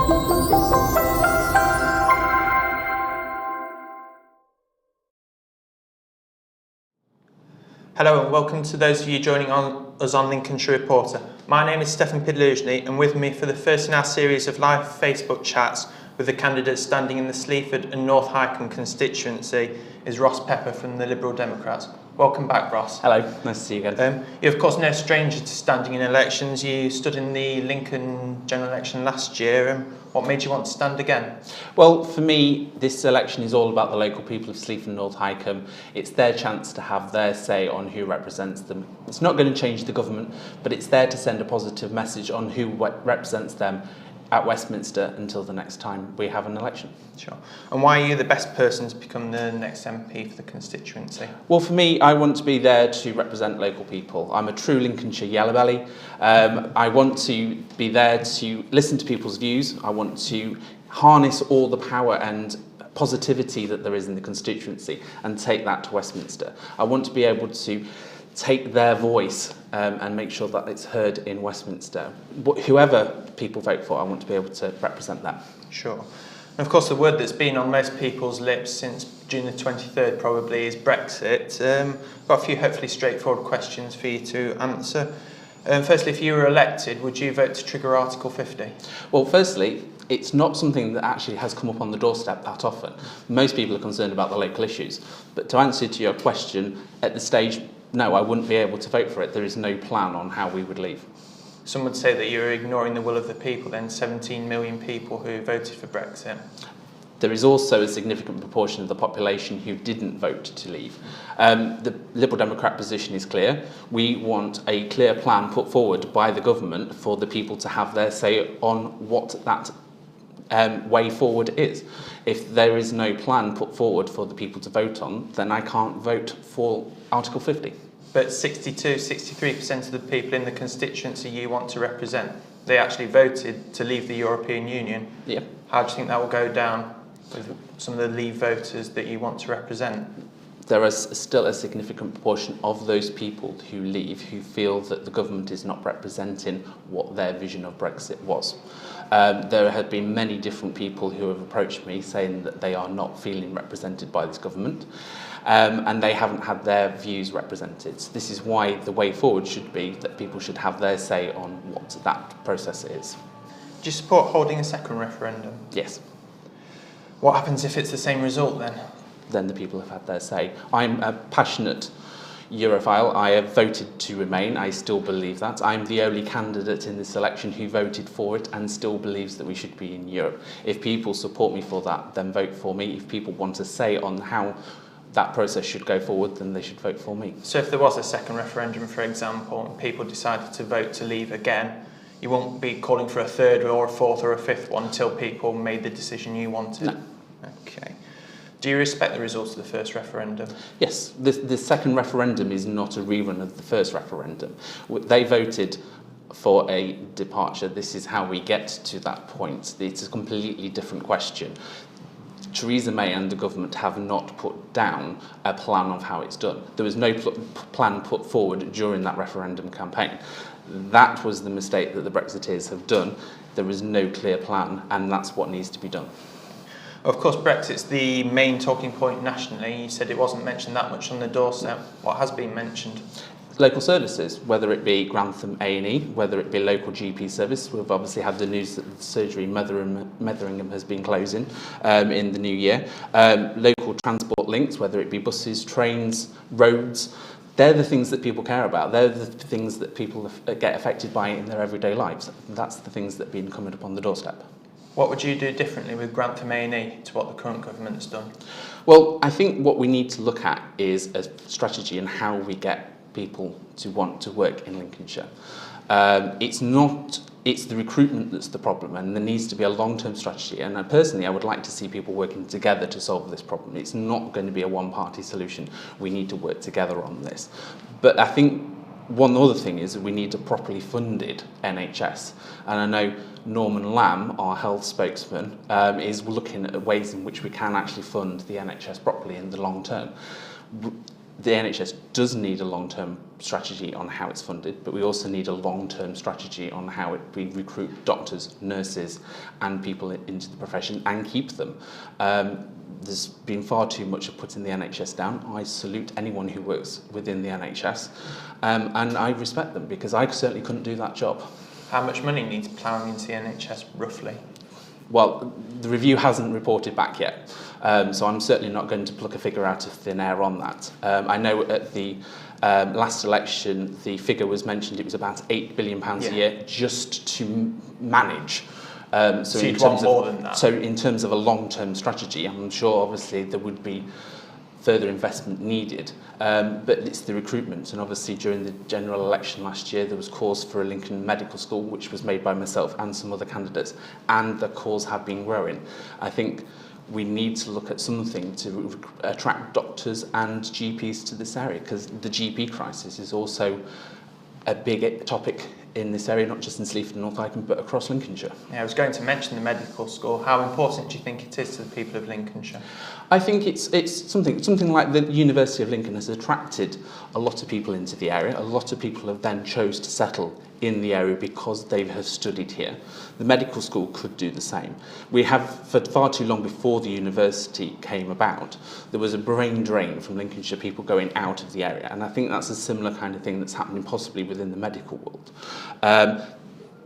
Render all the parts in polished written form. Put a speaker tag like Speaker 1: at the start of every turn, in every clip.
Speaker 1: Hello and welcome to those of you joining us on Lincolnshire Reporter. My name is Stefan Pidlujny, and with me for the first in our series of live Facebook chats with the candidates standing in the Sleaford and North Hykeham constituency is Ross Pepper from the Liberal Democrats. Welcome back, Ross.
Speaker 2: Hello, nice to see you again.
Speaker 1: You're of course no stranger to standing in elections. You stood in the Lincoln general election last year. What made you want to stand again?
Speaker 2: Well, for me, this election is all about the local people of Sleaford North Hykeham. It's their chance to have their say on who represents them. It's not going to change the government, but it's there to send a positive message on who represents them at Westminster until the next time we have an election.
Speaker 1: Sure. And why are you the best person to become the next MP for the constituency?
Speaker 2: Well, for me, I want to be there to represent local people. I'm a true Lincolnshire yellow belly. I want to be there to listen to people's views. I want to harness all the power and positivity that there is in the constituency and take that to Westminster. I want to be able to take their voice and make sure that it's heard in Westminster. Whoever people vote for, I want to be able to represent them.
Speaker 1: Sure. And of course, the word that's been on most people's lips since June the 23rd probably is Brexit. Got a few hopefully straightforward questions for you to answer. Firstly, if you were elected, would you vote to trigger Article 50?
Speaker 2: Well, firstly, it's not something that actually has come up on the doorstep that often. Most people are concerned about the local issues. But to answer to your question, at the stage, no, I wouldn't be able to vote for it. There is no plan on how we would leave.
Speaker 1: Some would say that you're ignoring the will of the people, then 17 million people who voted for Brexit.
Speaker 2: There is also a significant proportion of the population who didn't vote to leave. The Liberal Democrat position is clear. We want a clear plan put forward by the government for the people to have their say on what that way forward is. If there is no plan put forward for the people to vote on, then I can't vote for Article 50.
Speaker 1: But 63% of the people in the constituency you want to represent, they actually voted to leave the European Union.
Speaker 2: Yeah.
Speaker 1: How do you think that will go down with some of the Leave voters that you want to represent?
Speaker 2: There is still a significant proportion of those people who leave who feel that the government is not representing what their vision of Brexit was. There have been many different people who have approached me saying that they are not feeling represented by this government and they haven't had their views represented. This is why the way forward should be that people should have their say on what that process is.
Speaker 1: Do you support holding a second referendum?
Speaker 2: Yes.
Speaker 1: What happens if it's the same result then?
Speaker 2: Then the people have had their say. I'm a passionate Europhile. I have voted to remain. I still believe that. I'm the only candidate in this election who voted for it and still believes that we should be in Europe. If people support me for that, then vote for me. If people want to say on how that process should go forward, then they should vote for me.
Speaker 1: So if there was a second referendum, for example, and people decided to vote to leave again, you won't be calling for a third or a fourth or a fifth one until people made the decision you wanted?
Speaker 2: No.
Speaker 1: Okay. Do you respect the results of the first referendum?
Speaker 2: Yes, the second referendum is not a rerun of the first referendum. They voted for a departure. This is how we get to that point. It's a completely different question. Theresa May and the government have not put down a plan of how it's done. There was no plan put forward during that referendum campaign. That was the mistake that the Brexiteers have done. There was no clear plan, and that's what needs to be done.
Speaker 1: Of course, Brexit's the main talking point nationally. You said it wasn't mentioned that much on the doorstep. What has been mentioned?
Speaker 2: Local services, whether it be Grantham A&E, whether it be local GP service. We've obviously had the news that the surgery in Metheringham has been closing in the new year. Local transport links, whether it be buses, trains, roads. They're the things that people care about. They're the things that people get affected by in their everyday lives. That's the things that have been coming up on the doorstep.
Speaker 1: What would you do differently with Grantham A&E to what the current government's done?
Speaker 2: Well, I think what we need to look at is a strategy and how we get people to want to work in Lincolnshire. It's the recruitment that's the problem, and there needs to be a long-term strategy. And personally, I would like to see people working together to solve this problem. It's not going to be a one-party solution. We need to work together on this. But I think one other thing is that we need a properly funded NHS. And I know Norman Lamb, our health spokesman, is looking at ways in which we can actually fund the NHS properly in the long term. the NHS does need a long-term strategy on how it's funded, but we also need a long-term strategy on how we recruit doctors, nurses, and people into the profession and keep them. There's been far too much of putting the NHS down. I salute anyone who works within the NHS, and I respect them because I certainly couldn't do that job.
Speaker 1: How much money needs ploughing into the NHS, roughly?
Speaker 2: Well, the review hasn't reported back yet, so I'm certainly not going to pluck a figure out of thin air on that. I know at the last election, the figure was mentioned, it was about £8 billion a year just to manage.
Speaker 1: So you'd want more than that?
Speaker 2: So in terms of a long-term strategy, I'm sure obviously there would be further investment needed, but it's the recruitment, and obviously during the general election last year there was calls for a Lincoln Medical School, which was made by myself and some other candidates, and the calls have been growing. I think we need to look at something to attract doctors and GPs to this area, because the GP crisis is also a big topic in this area, not just in Sleaford North Hykeham, but across Lincolnshire.
Speaker 1: Yeah, I was going to mention the medical school. How important do you think it is to the people of Lincolnshire?
Speaker 2: I think it's something like the University of Lincoln has attracted a lot of people into the area. A lot of people have then chose to settle in the area because they have studied here. The medical school could do the same. We have, for far too long before the university came about, there was a brain drain from Lincolnshire people going out of the area, and I think that's a similar kind of thing that's happening possibly within the medical world.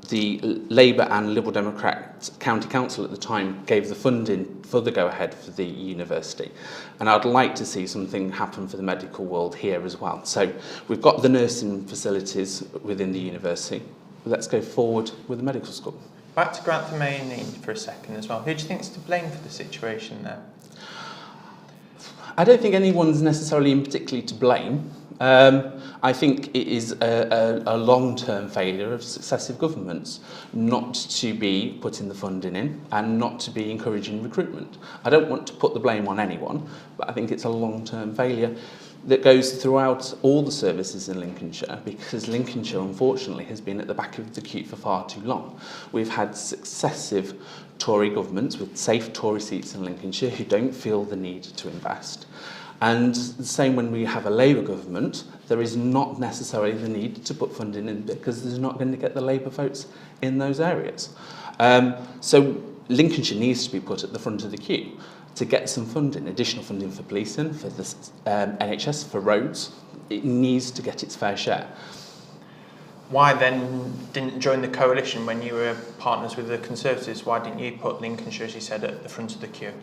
Speaker 2: The Labour and Liberal Democrat County Council at the time gave the funding for the go-ahead for the university. And I'd like to see something happen for the medical world here as well. So we've got the nursing facilities within the university. Let's go forward with the medical school.
Speaker 1: Back to Grantham A&E for a second as well. Who do you think is to blame for the situation there?
Speaker 2: I don't think anyone's necessarily particularly to blame. I think it is a long-term failure of successive governments not to be putting the funding in and not to be encouraging recruitment. I don't want to put the blame on anyone, but I think it's a long-term failure that goes throughout all the services in Lincolnshire, because Lincolnshire, unfortunately, has been at the back of the queue for far too long. We've had successive Tory governments with safe Tory seats in Lincolnshire who don't feel the need to invest. And the same when we have a Labour government, there is not necessarily the need to put funding in because there's not going to get the Labour votes in those areas. So Lincolnshire needs to be put at the front of the queue to get some funding, additional funding for policing, for the NHS, for roads. It needs to get its fair share.
Speaker 1: Why then didn't join the coalition when you were partners with the Conservatives? Why didn't you put Lincolnshire, as you said, at the front of the queue?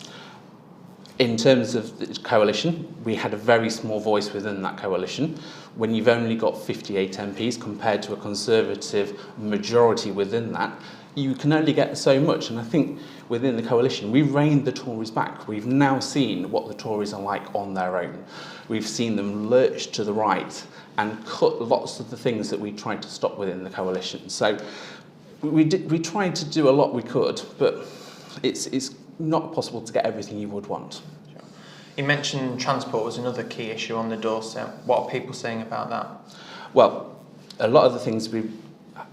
Speaker 2: In terms of the coalition, we had a very small voice within that coalition. When you've only got 58 MPs compared to a Conservative majority within that, you can only get so much. And I think within the coalition, we reined the Tories back. We've now seen what the Tories are like on their own. We've seen them lurch to the right and cut lots of the things that we tried to stop within the coalition. So we tried to do a lot we could, but it's not possible to get everything you would want.
Speaker 1: Sure. You mentioned transport was another key issue on the doorstep. What are people saying about that?
Speaker 2: Well, a lot of the things we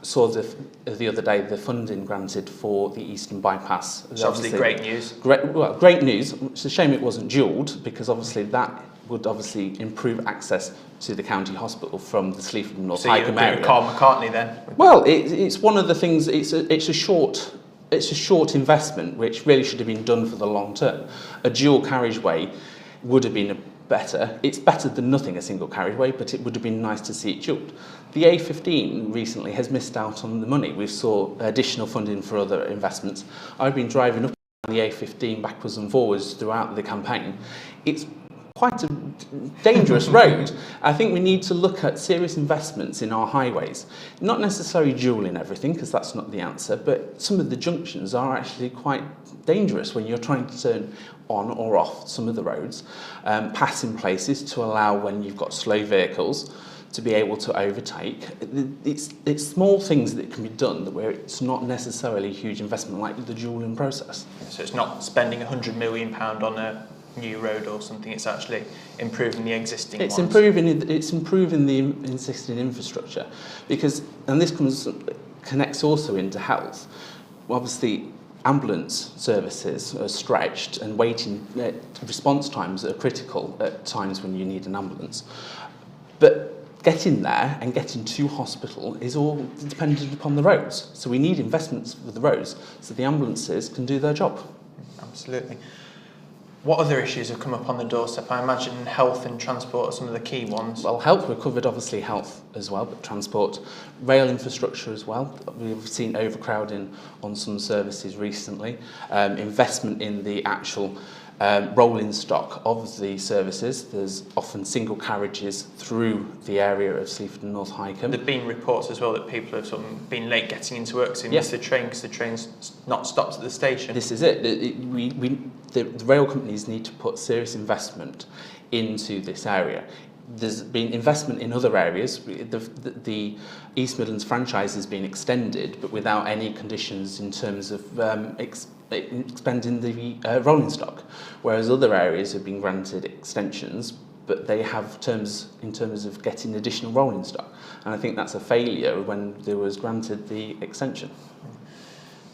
Speaker 2: saw the other day, the funding granted for the Eastern Bypass.
Speaker 1: It's obviously great news.
Speaker 2: Great news. It's a shame it wasn't dualled, because obviously that would obviously improve access to the county hospital from the Sleaford North Hykeham area.
Speaker 1: So Carl McCartney then?
Speaker 2: Well, it's one of the things. It's a short investment which really should have been done for the long term. A dual carriageway would have been better. It's better than nothing, a single carriageway, but it would have been nice to see it dualled. The A15 recently has missed out on the money. We saw additional funding for other investments. I've been driving up the A15 backwards and forwards throughout the campaign. It's quite a dangerous road. I think we need to look at serious investments in our highways. Not necessarily dualling everything, because that's not the answer, but some of the junctions are actually quite dangerous when you're trying to turn on or off some of the roads, passing places to allow when you've got slow vehicles to be able to overtake. It's small things that can be done where it's not necessarily a huge investment like the dualling process.
Speaker 1: So it's not spending £100 million on a new road or something, it's actually improving the existing ones.
Speaker 2: It's improving the existing infrastructure, because, and this connects also into health. Obviously, ambulance services are stretched and waiting response times are critical at times when you need an ambulance. But getting there and getting to hospital is all dependent upon the roads. So we need investments for the roads so the ambulances can do their job.
Speaker 1: Absolutely. What other issues have come up on the doorstep? I imagine health and transport are some of the key ones.
Speaker 2: Well, health, we've covered obviously health as well, but transport, rail infrastructure as well. We've seen overcrowding on some services recently. Investment in the actual rolling stock of the services. There's often single carriages through the area of Sleaford North Hykeham.
Speaker 1: There have been reports as well that people have sort of been late getting into work, so they miss the train because the train's not stopped at the station.
Speaker 2: This is it. The rail companies need to put serious investment into this area. There's been investment in other areas. The East Midlands franchise has been extended, but without any conditions in terms of expanding the rolling stock, whereas other areas have been granted extensions, but they have terms in terms of getting additional rolling stock. And I think that's a failure when there was granted the extension.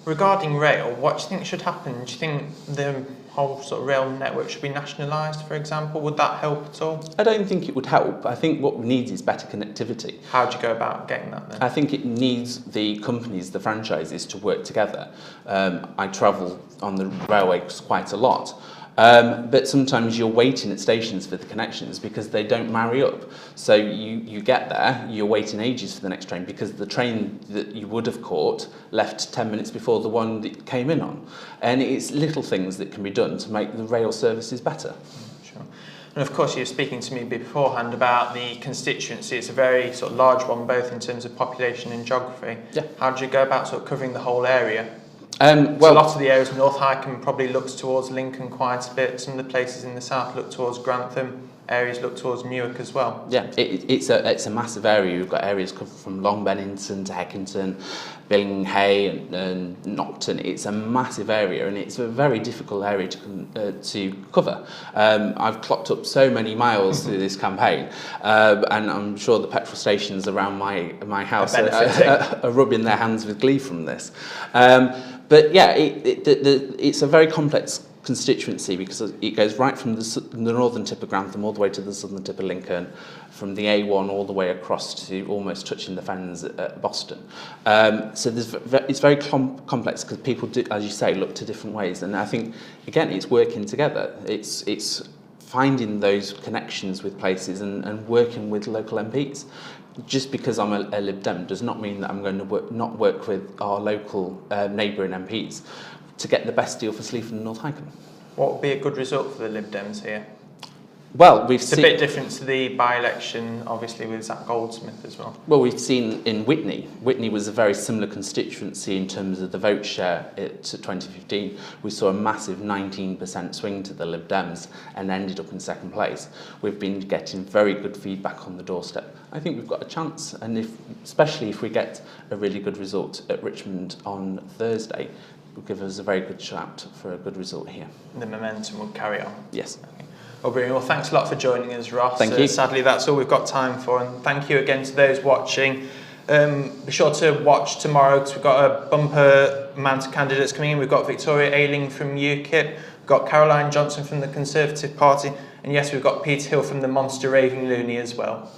Speaker 1: Regarding rail, what do you think should happen? Do you think the whole sort of rail network should be nationalised, for example? Would that help at all?
Speaker 2: I don't think it would help. I think what we need is better connectivity.
Speaker 1: How do you go about getting that then?
Speaker 2: I think it needs the companies, the franchises, to work together. I travel on the railways quite a lot. But sometimes you're waiting at stations for the connections because they don't marry up. So you get there, you're waiting ages for the next train because the train that you would have caught left 10 minutes before the one that came in on. And it's little things that can be done to make the rail services better.
Speaker 1: Sure. And of course you were speaking to me beforehand about the constituency. It's a very sort of large one, both in terms of population and geography.
Speaker 2: Yeah.
Speaker 1: How do you go about sort of covering the whole area?
Speaker 2: Well,
Speaker 1: so a lot of the areas, North Hykeham probably looks towards Lincoln quite a bit. Some of the places in the south look towards Grantham. Areas look towards Newark as well.
Speaker 2: Yeah, it's a massive area. You've got areas covered from Long Bennington to Heckington, Billinghay and Nopton. It's a massive area and it's a very difficult area to cover. I've clocked up so many miles through this campaign, and I'm sure the petrol stations around my house are rubbing their hands with glee from this. But yeah, it's a very complex constituency because it goes right from the northern tip of Grantham all the way to the southern tip of Lincoln, from the A1 all the way across to almost touching the fens at Boston. So it's very complex because people do, as you say, look to different ways. And I think, again, it's working together. It's finding those connections with places and working with local MPs. Just because I'm a Lib Dem does not mean that I'm going to not work with our local neighbouring MPs to get the best deal for Sleaford North Hykeham.
Speaker 1: What would be a good result for the Lib Dems here?
Speaker 2: Well,
Speaker 1: it's a bit different to the by-election, obviously, with Zach Goldsmith as well.
Speaker 2: Well, we've seen in Witney. Witney was a very similar constituency in terms of the vote share to 2015. We saw a massive 19% swing to the Lib Dems and ended up in second place. We've been getting very good feedback on the doorstep. I think we've got a chance, and especially if we get a really good result at Richmond on Thursday, will give us a very good shout for a good result here. The momentum will carry on. Yes. Okay. Well, brilliant. Well, thanks a lot for joining us, Ross. Thank you. Sadly, that's all we've got time for, and thank you again to those watching. Be sure to watch tomorrow because we've got a bumper amount of candidates coming in. We've got Victoria Ayling from UKIP, we've got Caroline Johnson from the Conservative Party, and yes, we've got Peter Hill from the Monster Raving Loony as well.